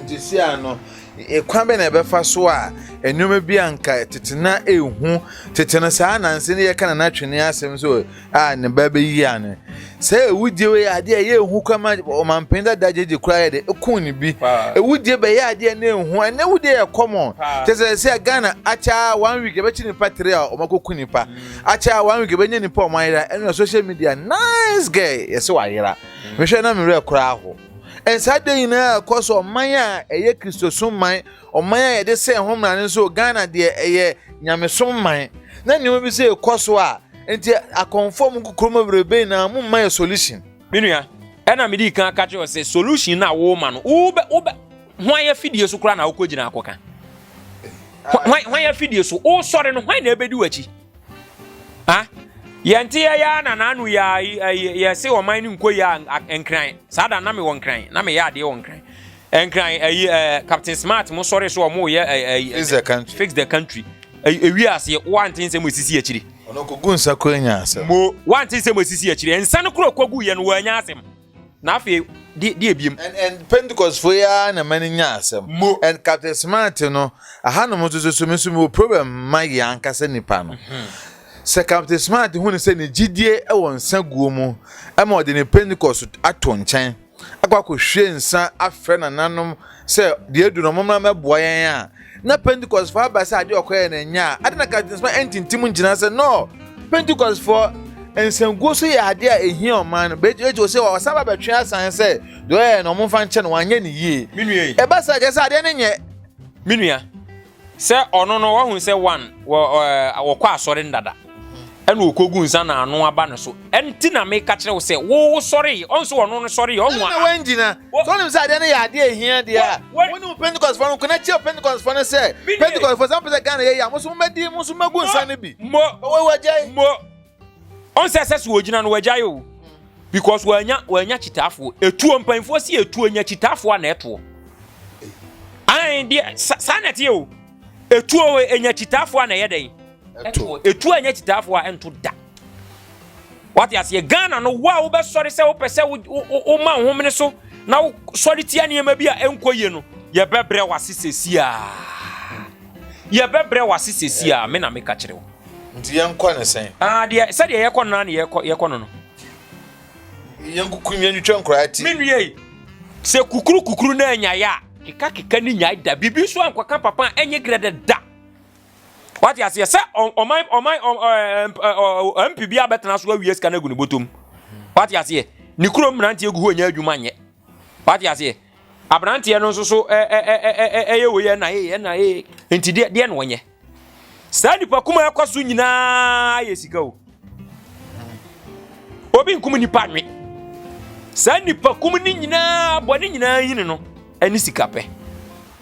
Speaker 2: nti si ano ekwan be na ɛbɛfa so a enwoma bi anka tetena ehu tetena saa nanse ne yɛka na twene asɛm so a ne ba be yi ane sɛ ewudie we ade a yehu kwama ɔmampenda dajeje kura yɛ de ekun ne bi ewudie be yɛ ade na ehu ɛna ewudie yɛ common sɛ Ghana acha 1 week ɛbɛchi ni patri a ɔmakoku nipa acha 1 week ɛbɛnya nipa ɔmayira ɛna social media nice guy yɛsɛ wayira mehwɛ na mewɛ kura ho ensade ina koso man a eye kristosom man oman a yede se homra ne so Ghana de eye nyamesom man na nyoma bi se koso a enti akonfom kukroma brebe na mu man solution
Speaker 1: minua ena medi kan ka che se solution na wo ma no wo hwan ya fidie so kra na wo kogina akoka hwan ya fidie so o sore no hwan na ebedi wachi ha yenti ya na nanu ya se o man ni nko ya enkran sada na me won kran na me ya de won kran enkran Captain Smart mo sorry so mo ye fix the country ewi ase one thing say mo sisi akiri
Speaker 2: ono kogu nsa ko nya asem
Speaker 1: mo one thing say mo sisi akiri ensa no kro kogu ye no wa nya asem na afi de ebiem
Speaker 2: and Pentecost for ya na mani nya asem and Captain Smart no aha no mo so me problem ma ya ankasa nipa no se Captain Smart hu ne se ne gidie e won nsa guo mu e ma ode ne Pentecost ato nkyɛn akwa hwe nsa afrɛ na nanom se de edu no momma meboa yɛn a na Pentecost for aba se ade okoye na nya ade na Captain Smart entintim ngina se no Pentecost for ensanguo so yɛ ade a ehia ɔman no beje se wa saba betwe asan se de oyɛ no momfa nkyɛ no wanyɛ ne yie
Speaker 1: minue
Speaker 2: e ba sa je se ade ne nyɛ
Speaker 1: minua se ɔno no wa hu se one wo kwa asɔre ndada ena okogu nsa na anu aba no so enti na me ka kire wo se wo sorry onso wono no sorry o hu
Speaker 2: na wangina so nim say ade na ya ade ehia de a wonu Pentecost for no kuna chi Pentecost for no say Pentecost for example say Ghana ya muso medi muso magu nsa ne bi
Speaker 1: mo
Speaker 2: we wajai
Speaker 1: mo on say so wogina no wajai o because wanya chitafo etuo mpanfo si etuo nya chitafo na eto ai dia sanete o etuo enya chitafo na yeden etu anya chitafo a ento da what ya se Ghana no wa wo be sori se wo pese wo ma hom ne so na wo sori tia ne ma bi a enkoye no ye bebre wasisesi a me na me ka kire wo
Speaker 2: nti yenkɔ ne sen
Speaker 1: de se de yekɔ no na yekɔ no
Speaker 2: yenkukunye ntwa nkrati
Speaker 1: menwie se kukuru na anya ya keka ni nya da bibi so ankwaka papa enye grade da what ya say omai MPB abetena so awie ska na gu ne botom what ya say ni kuro mrantie egu ho nya adwuma nye what ya say abrantie no so eye wo ye na enti de no nye sa nipa kuma yakoso nyina ye sika o obi nkum nipa nwe sa nipa kum ni nyina bone nyina yini no ani sika pe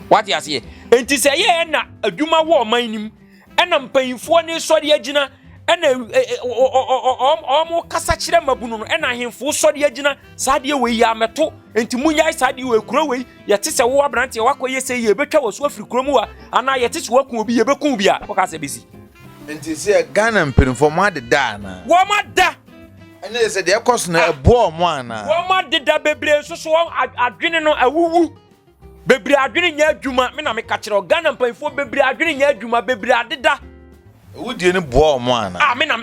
Speaker 1: what ya say enti se ye na adwuma wo omanim ena mpanyimfo ne sɔre agina ena ɔmo kasa kyerɛ mabunu no ena ahemfo sɔre agina saade we ya meto enti munyai saade we kuro we yɛte sɛ wo abrante wakɔyɛ sɛ ye betwa wo so afiri kuro mu wa ana yɛte sɛ waku obi ye beku bi a wɔka sɛ besi
Speaker 2: enti sɛ Ghana mpanyimfo mo adeda na
Speaker 1: wo ma da
Speaker 2: ene sɛ de ɛkɔso na ɛbo mo ana
Speaker 1: wo ma deda bebre so adwene no awuwu bebre adwene nya adwuma me na me ka kire Ghana mpanfo bebre adwene nya adwuma bebre adeda
Speaker 2: wudie ne bo mo ana
Speaker 1: me na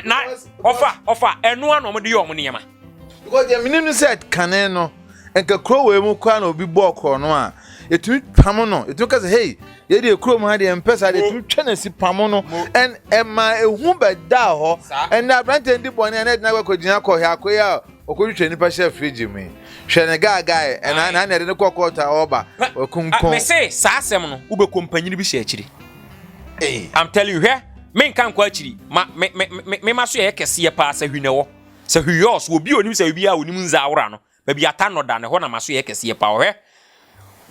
Speaker 1: ofa enu ano mo de yo mo niema
Speaker 2: because the minimum set kane no enka kro we mu kwa na obi bo kro no a etumi pam no etumi ka say hey ye de kro mu ha de empesa de etumi twa na si pam no en ema ehu beda ho en na brand ndi bone na de na kwa gyina kɔ hia koya okotwe nipa chef fridge me hwe ne guy na de ne kokota oba okunkon
Speaker 1: me say sa asem no ube kompanyini bi hye akiri I'm telling you here me nkan kwa akiri me ma so ye kese ye pa sa hwine wo sa hwiyo so obi onim sa obi a onim nza awora no baby ata no da ne ho na maso ye kese pa ohwe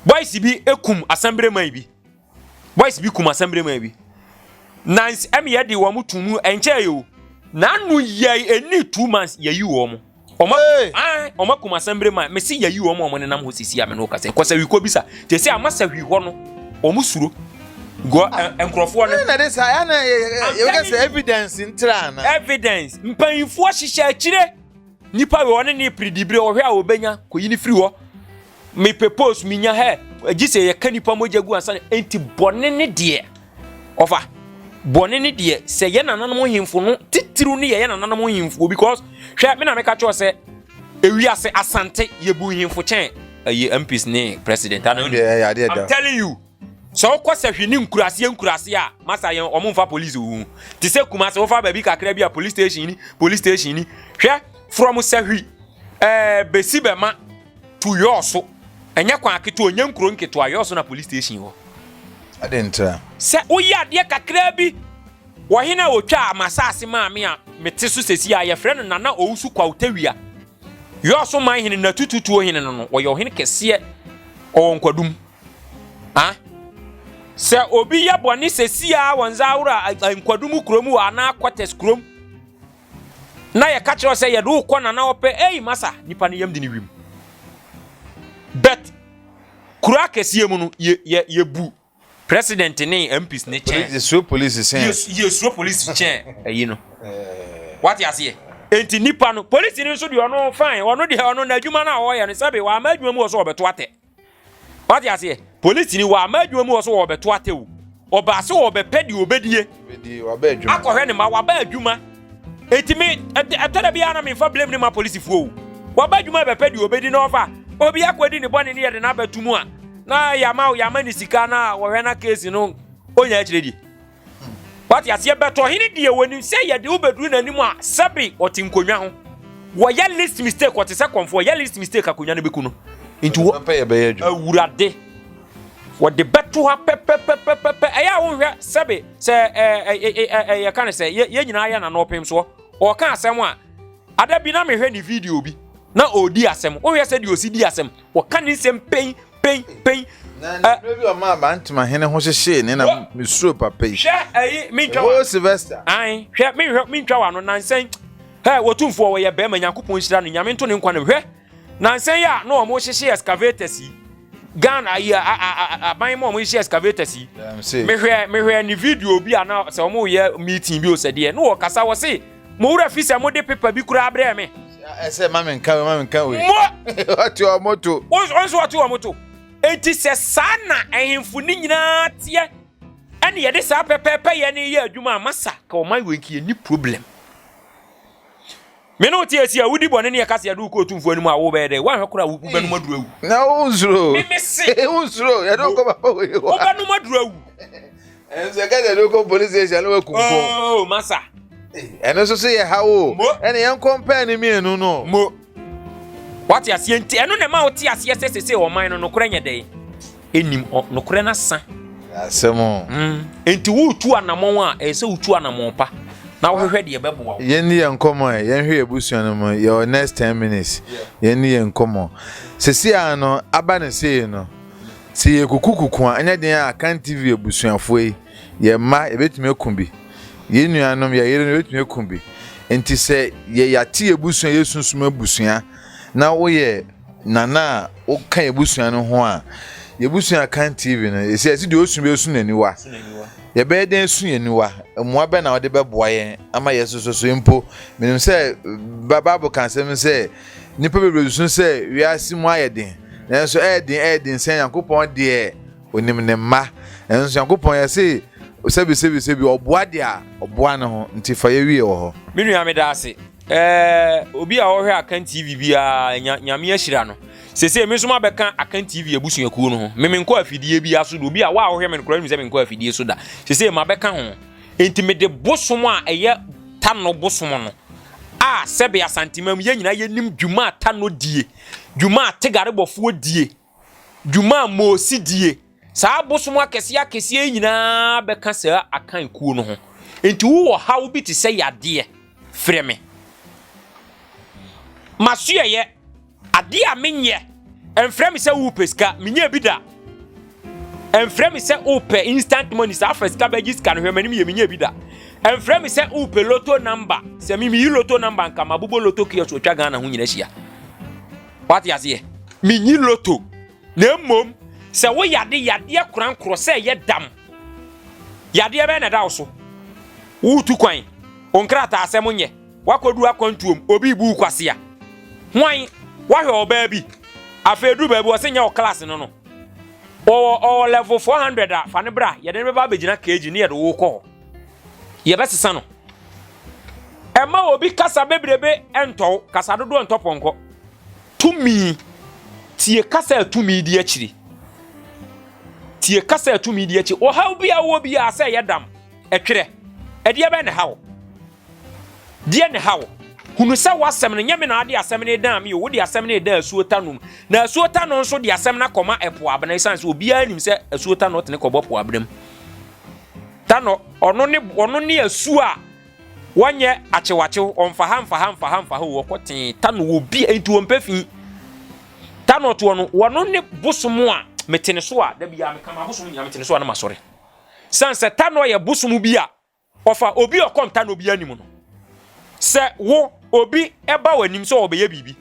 Speaker 1: boys bi ekum assembly man bi boys bi kum assembly man bi nance em ye de wo mutumu enche yo na nu ye eni 2 months ye yi wo mo Oma kuma assembly man me si yayi wo mo ne nam ho sisi ame no kase kwasa wi ko bisa te se amasa wi ho no omu suro go enkrofo no
Speaker 2: na this ya na you get evidence intra na
Speaker 1: evidence mpanfo hihye akire nipa we one ne predibre ohwe a obenya koyini free ho me propose minya he agise ye kanipa mojagu ansa enti bone ne de over bone ne de se ye nananom himfo no titiru ne ye nananom himfo because hwe me na me ka cho se ewiase asante ye bu himfo chen ye MPs ne president I'm telling you so kwasa hwini nkurase a masa ye omumfa police wu ti se kuma se wo fa ba bi kakra bi a police station ni hwe from sahwi besi bema to yoso enya kwa aketo onye nkuro nketo ayoso na police station ho
Speaker 2: adentra
Speaker 1: se oya de kakra bi wo hina otwa amasase maame a mete so sesi a ye frɛ no nana owusu kwa utawia yoso man hine na tututu hine no wo yo hine kese o nkwadum se obi ya boni sesi a wonza awura nkwadum kromu ana kwates krom na ye ka kire se ye do ko nana ope masa nipa ne yam de ni wim bet kura kese mu no ye bu president ne MPs ne chen
Speaker 2: police sen
Speaker 1: yes police chen ayi no what you say enti nipa no police ni so de ono fine ono de ono na adwuma na wo ye no sabe wa ma adwuma mu wo so obeto ate what you say police ni wa ma adwuma mu wo so obeto ate wo oba se wo be pedi obedie
Speaker 2: wa ba adwuma
Speaker 1: akohwe ni ma wa ba adwuma enti me atada bia na me fa blame ni ma police fuo wa ba adwuma be pedi obedi na ofa obi akwedi ni bone ni ye de na batumu a na yama ni sika na wo hwe na case no onya akire di what ya se beto hini die woni se ye de ubedru na nimu a sabi otinkonwa ho wo ya list mistake what se konfo ya list mistake akonwa na beku no into
Speaker 2: papa ye be adwu
Speaker 1: awurade wo de beto ha pepepepepe aya wo hwe sabi se ye kan se ye nyina ya na no pem so o kan asem a ada bi na me hwe ni video bi na odi asem wo hwe se di osi di asem wo kan ni sem pen
Speaker 2: na bi o ma ba ntima hene ho hyehye ne na misuro papa yi
Speaker 1: hwe mi twa
Speaker 2: o Sylvester
Speaker 1: hwe mi twa wa no nansen wotumfo wo ye be ma Yakopon hira no nyame nto ne nkwa no hwe nansen ya na o mo hyehye excavators yi Ghana ya aban mo hyehye excavators yi me hwe ni video bi ana se o mo ye meeting bi o se de no wo kasa wo se mo wura fi se mo de paper bi kura abre me
Speaker 2: ese mama nka we what your motto
Speaker 1: onso what your motto enti se sana ehimfu ni nyina tie ene ye de sa pepepe ye ne ye adwuma masa ka o mai wenki ni problem me no tie sia wudi bone ne ye kase ye do ko otumfu anim a wo be de wan hwekora wo benu maduru awu
Speaker 2: na unzuro
Speaker 1: me se
Speaker 2: unzuro ye do ko papa we
Speaker 1: wo benu maduru awu
Speaker 2: ense ka de do ko police station we kunko
Speaker 1: oh masa
Speaker 2: ene so se ye hawo ene ye compare ni mienu no
Speaker 1: mo what ya sie nti eno ne ma oti ase sese o man no kora nya dey enim no kora na sa
Speaker 2: asemo
Speaker 1: enti wo tu anamon a ese wo tu anamon pa na wo hwehwe de bebo
Speaker 2: ye ni ye nkomo ye hwe ebusuan no mo your next 10 minutes ye ni ye nkomo sese ano aba na sei no si ye kukukuku anya den a kan TV ebusuanfo yi ye ma ebetumi ekumbi ye nuanom ye yere ebetumi ekumbi enti se ye yate ebusuan ye sunsuma ebusuan na wo ye nana o kan ebusuan no ho a yebusuan kan TV no esi de osun be osun naniwa ye be den sun yaniwa mo be na wo de be boa ye ama ye so impo menim se bible kan sem se nipa be sun se wi asimu ayeden nanso eden sen Yakopon de onim ne ma nanso Yakopon ye se sebi oboa de a oboa ne ho nti fa ye wie wo ho
Speaker 1: menu ameda ase obi a wo hwe akan TV bia nyame ahira no sese me so ma beka akan TV ebusuaku no ho me nko afidie bi aso do obi a wa wo hwe me nkora mi se me nko afidie so da sese ma beka ho enti me de bosom a eye tano bosom no a sebe asantimam ye nyina ye nim dwuma tano die dwuma tegare bofo die dwuma mosi die saa bosom akese nyina beka se akan ku no ho enti wo hawo bi ti se yade freme masuye ade a menye enfrɛ me sɛ wo peska menye bi da enfrɛ me sɛ wo pe instant money sa afreska ba giska no hwemani me menye bi da enfrɛ me sɛ wo pe lotto number sɛ me yi lotto number nka mabubo lotto kiyo so twa Ghana ho nyina hia what ya say me yi lotto na mmom sɛ wo yade korankoro sɛ ye dam yade be na da so wo tu kwan onkrata asɛm nye wakodu akwantuom obi bu kwase a hwan wahwe oba bi afedu ba bi wo senya o class no o level 400 a fa ne bra ye de be ba begina kg ne ye de wo kɔ ye be sesa no ema obi kasa bebrebe ento kasa dodo ntoponko tumi tie kasa tumi di akiri tie kasa tumi di akiri o ha bi a wo bi a sɛ ye dam etwere ɛdeɛ bɛ ne hawo deɛ ne hawo hunu sɛ wasɛm no nyame na ade asɛm ne dan me wo de asɛm ne dan asuota nom na asuota no nso de asɛm na kɔma ɛpo abena isan sɛ obiara nim sɛ asuota no tene kɔbɔ po abenam ta no ɔno ne asu a wɔnyɛ akyewachew ɔmfa ha wo kɔten ta no obi enti wɔmpɛfi ta no to no wɔno ne bosom a metene so a da bia mekama bosom nya metene so a na masɔre san sɛ ta no yɛ bosom bi a ɔfa obi ɔkɔmta no obi anim no sɛ wo obi ɛba w'anim sɛ ɔbɛyɛ bibi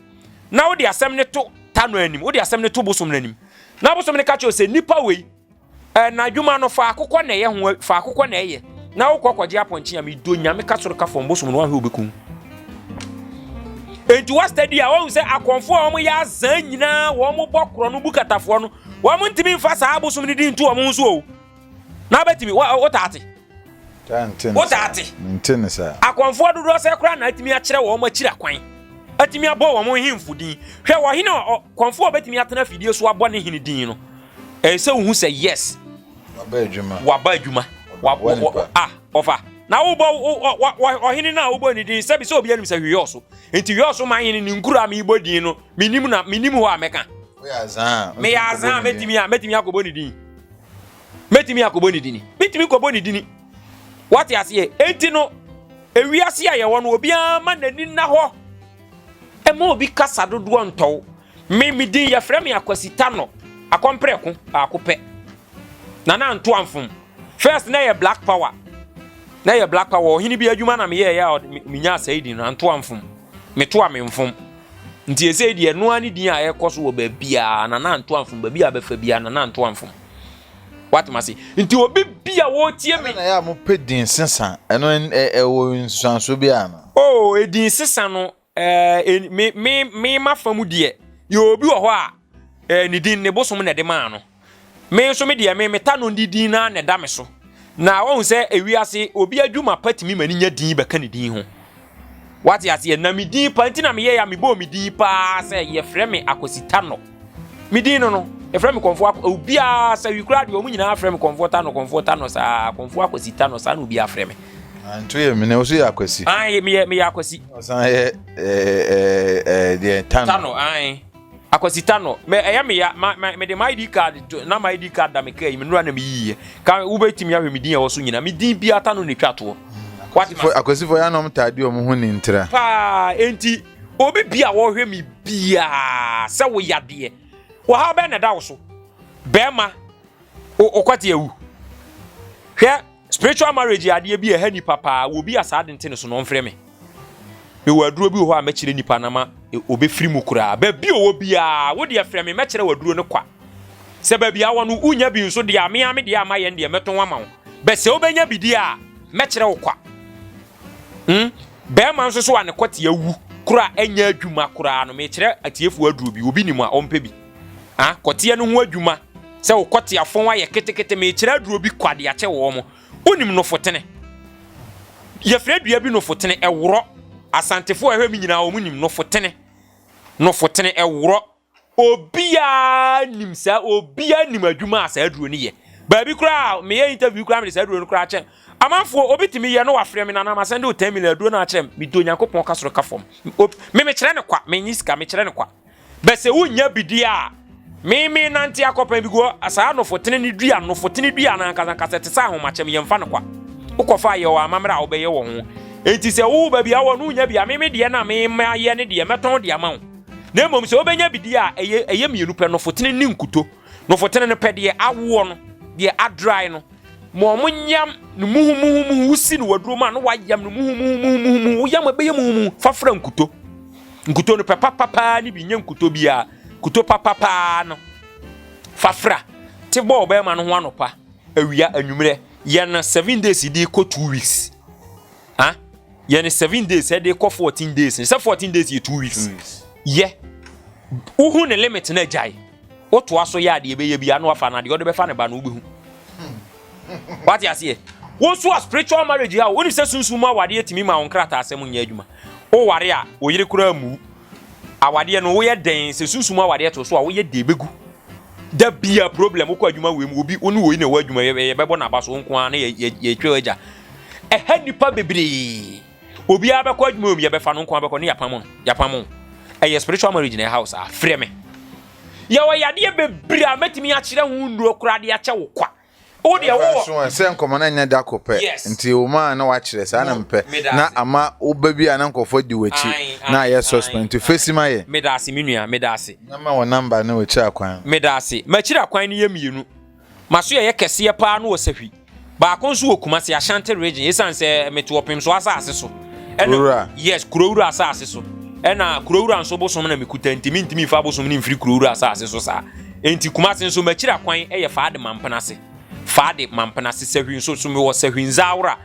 Speaker 1: na wo de asɛm ne to ta no anim wo de asɛm ne to bosom no anim na bosom ne ka kyerɛ sɛ nipa wei na adwuma no fa akokɔ na ɛyɛ ho fa akokɔ na ɛyɛ na wo kɔkɔgye apɔnkye a me do nyame ka soro ka fɔm bosom no ahwe obɛkum enti wa study a wo sɛ akɔmfo a wɔn yɛ azan nyinaa wɔn bɔ korɔ no bu katafoɔ no wɔn ntimi mfa saa bosom ne di nto wɔn nso o na betimi wo taate
Speaker 2: Ntene sa.
Speaker 1: Akonfo dodo se kra na atimi akyere wo ma kyira kwan. Atimi abɔ wo mo himfu din. Hwɛ wo hine konfo obetimi atena fidie so abɔ ne hine din no. Se wo hu se yes. Waba adwuma. Ofa. Na wo bɔ hine na wo bɔ ne din se bi se obi anim se hwe so. Enti hwe so man hine ni nkura me bɔ din no. Minim ho ameka.
Speaker 2: We azan.
Speaker 1: Me azan metimi akobɔ ne din. Metimi akobɔ ne din. Metimi kobɔ ne din. What you say? Enti no ewiase a ye wo no obi ama nani na ho e ma obi kasa dodo ntɔw me din ye frɛ me akwasita no akompreko akopɛ na nto amfom first na ye black power hini bi adwuma na me ye ya minya asɛidi na nto amfom me to amemfom nti ese de no ani din a ye kɔso wo ba bia na nto amfom ba bia befa bia na nto amfom. What must say? Into obi bia wo tie me. Na ya mo pedin sensan. Eno wo nsanso bia na. Oh, edin sensan no me mafamu de. Yo obi wo ho a ni din ne bosom na de ma no. Me nso me de me ta no din na na da me so. Na wo hu se ewiase obi adwuma patimi mani nya din be ka ni din ho. What ya say na me din pa ntina me ye ya me bo me din pa se ye frɛ me akosita no. Me din no e frɛ me konfo obia sa wi kura de o mu nyina frɛ me konfo ta no sa konfo akosita no sa no obia frɛ me
Speaker 2: anto ye me ne o so ya akwasi
Speaker 1: me ya akwasi
Speaker 2: o san ye de tano
Speaker 1: akosita no me eya me ya me de my ID card na my ID card da me kai me nura na me yiye ka wo betimi ahwe me din ya wo so nyina me din bia ta no ne twato
Speaker 2: akwasi fo ya no mtade o mu hu ni ntra
Speaker 1: pa enti obi bia wo hwe me bia se wo yade wo ha be na da wo so bema o kwate ewu hwe spiritual marriage ade bi e ha ni papa wo bi asa de ntene so no mfrɛ me wo aduro bi ho a mɛkyerɛ nipa na ma obɛfiri mu kura ba bi o bia wo de afrɛ me mɛkyerɛ waduro ne kwa sɛ ba bia wo no unya bi nso de ame de ama yɛn de mɛton ama wo bɛ sɛ obɛnya bi di a mɛkyerɛ wo kwa bema nso so a ne kwate ewu kura enya adwuma kura no mɛkyerɛ atiefu aduro bi obi ni mu a ɔmpɛ bi kote no ho adwuma sɛ wo kote afon wa ye ketekete me kira duro bi kwade ache wo mo onim no fotene ye frɛ dua bi no fotene eworo asantefo ahwe mi nyina wo nim no fotene eworo obia nim sa obia nim adwuma asa aduro ni ye ba bi kura me ye interview kura me sa aduro no kura ache amanfo obitimi ye no wafrɛ me na na masende o 10 million aduro na ache mi do nyankopɔn ka soro ka fom me kyerɛ ne kwa me nyiska me kyerɛ ne kwa bese wonya bidia me nanti akopan bi go asa no fotene ni dua na kasa te sa ahomachem yemfa no kwa ukofa ye wa amamra obeye wo ho enti se wo ba bia wo no nya bia me de na me ma ye ne de meton de ama wo na mom se obenya bidi a eye mienu pe no fotene ni nkuto no fotene no pe de awo no de adry no mo nyam no muhu usi no waduro ma no wayam no muhu yam abeye muhu fafra nkuto no pe papa ni bi nya nkuto bia kuto papa no fafra te bo be ma no ho anopa awia anwumre ye na 7 days di ko 2 weeks ha ye na 7 days e de ko 14 days se 14 days ye 2 weeks ye uhu ne limit na jai oto aso ya de be ye bia no afa na de o de be fa ne ba no ubehu what you see wo so spiritual marriage ha woni se sunsun ma wade etimi ma onkrata asem nya adwuma o ware a o yire kura mu awade no wo ye den se sunsun ma wade to so a wo ye de begu da bia problem ko adwuma we mu obi onu wo yi na wo adwuma ye bebo na ba so nko an ye twa agya ha nipa bebre obi a be ko adwuma ye be fa no nko be ko ne yapam spiritual marriage in a house a free me ya wa yade bebre a metimi a kire hu nduro kura de a che wo kwa o de wo
Speaker 2: se nkomo na nya da kope nti o ma na wa kire sa na mpe na ama o babi a na nkofo di wachi na ye suspend to face ma ye
Speaker 1: medase minua medase
Speaker 2: na ma wo number na wo kira kwan
Speaker 1: medase ma kira kwan ne ye mienu maso ye kese pa na wo sahwi ba kon so okuma se Ashanti region yesan se meto opim so asase so yes kurowura asase so ena kurowura nso bosom na mekuta ntimi fa bosom ni mfiri kurowura asase so sa enti kuma se nso ma kira kwan ye faade mampenase faade mampenase sahwi nso so me wo sahwi nzaawra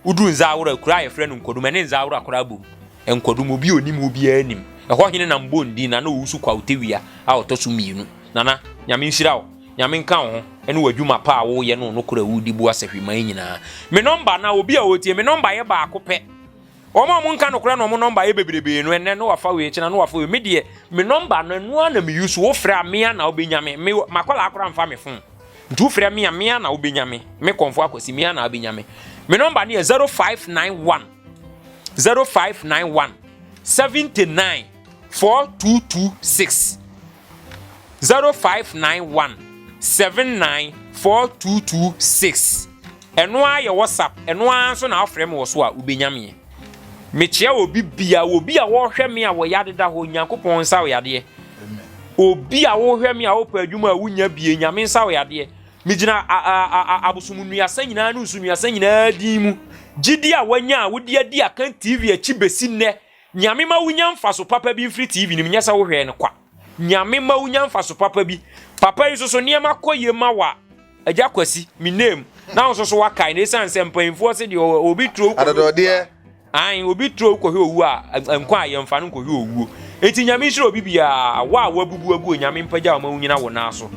Speaker 1: udu nzaawra kura ye frɛ no nkodum ene nzaawra kura bom enkodum obi onim obi anim ɛhɔ hene na mbondi na wusu kwa utewia a otoso mienu nana nyame nhira wo nyame nka ho ene wadwuma pa a wo ye no kura wudi bu asahwi man nyina me number na obi a wotie me number ye ba akopɛ omo mo nka no kura no mo number ye bebrebe no ene no wafa we china no wafa we me de me number no anu na me use wo frɛ me na obenyame me makola akora mfa me phone ntu frɛ me na obenyame me konfo akosi me na obenyame me number ne 0591 79 4226 0591 79 4226 eno a ye WhatsApp eno a so na afrɛ me wo so a obenyame me chia obi bia wo hwɛ me a wo yadeda ho Nyankopɔn nsa wo yade obi a wo hwɛ me a wo pa adwuma a wunya bie nyame nsa wo yade me gina abusumunuasa nyina no usunuasa nyina di mu gidi a wanya a wodi adi akan TV achi besi nne nyame ma wunya mfaso papa bi mfiri TV ni nyasa wo hwɛ ne kwa nyame ma wunya mfaso papa bi papa yi so niema koye ma wa agya kwasi me name na so wakai na sanse mpanfo se de obi tro
Speaker 2: adodode
Speaker 1: ai obi tro ko hwe owu a nkwa yemfa no ko hwe owu eti nyame shiro obi bia wa wabubu agu nyame mpagya ma wunyina wo na so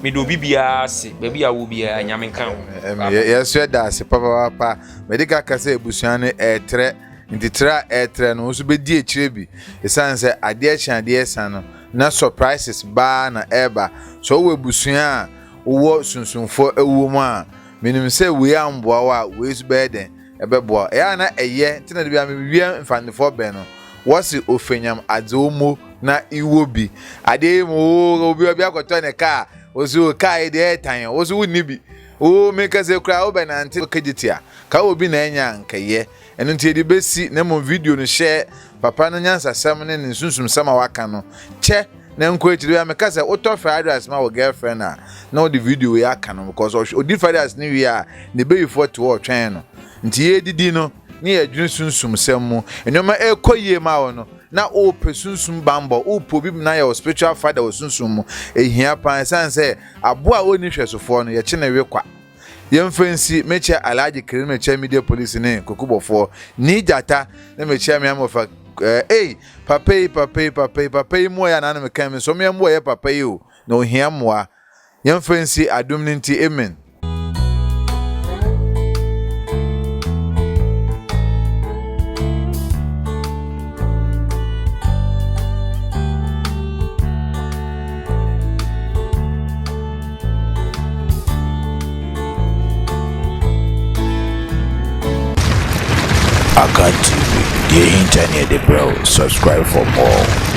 Speaker 1: me do obi bia se ba bia wo bia nyame kan
Speaker 2: yeso da se papa medical kase ebusuan ne etre ntitra etre no so be di ekire bi esanse ade ade san na surprises ba na eba so wo ebusuan wo sunsunfo ewu mu a menim se we amboa wa we su beden ebeboa ya na eye ntina de bia me bia mfandefo be no wasi ofenyam adomo na iwobi ade mo obi akoto ne ka ozu ka ide etan ozu wuni bi o meka se kra obe na nti kejitia ka obi na enya nkaye eno nti edi besi na mo video no share papa no nyansa sam ne nsunsum sama waka no che na nko etiri ya meka se oto fried rice ma wo girlfriend na the video ya aka no because odi fried rice ni wi a ne be before to o twen no nti edidi no ni adwun sunsum semu enoma ekoyie ma wo no na o pesunsum bambo o pobi na ya spiritual father o sunsum ehia pan sanse abo a oni hwesofo no ye kye na we kwa yemfansi meche alaji kreme che media police ne kokubofo ni jata na meche me amofa papa mo ya na me kan me so me mo ye papa yi o na ohia moa yemfansi adom nti amen.
Speaker 3: Akan TV, the internet, bro. Subscribe for more.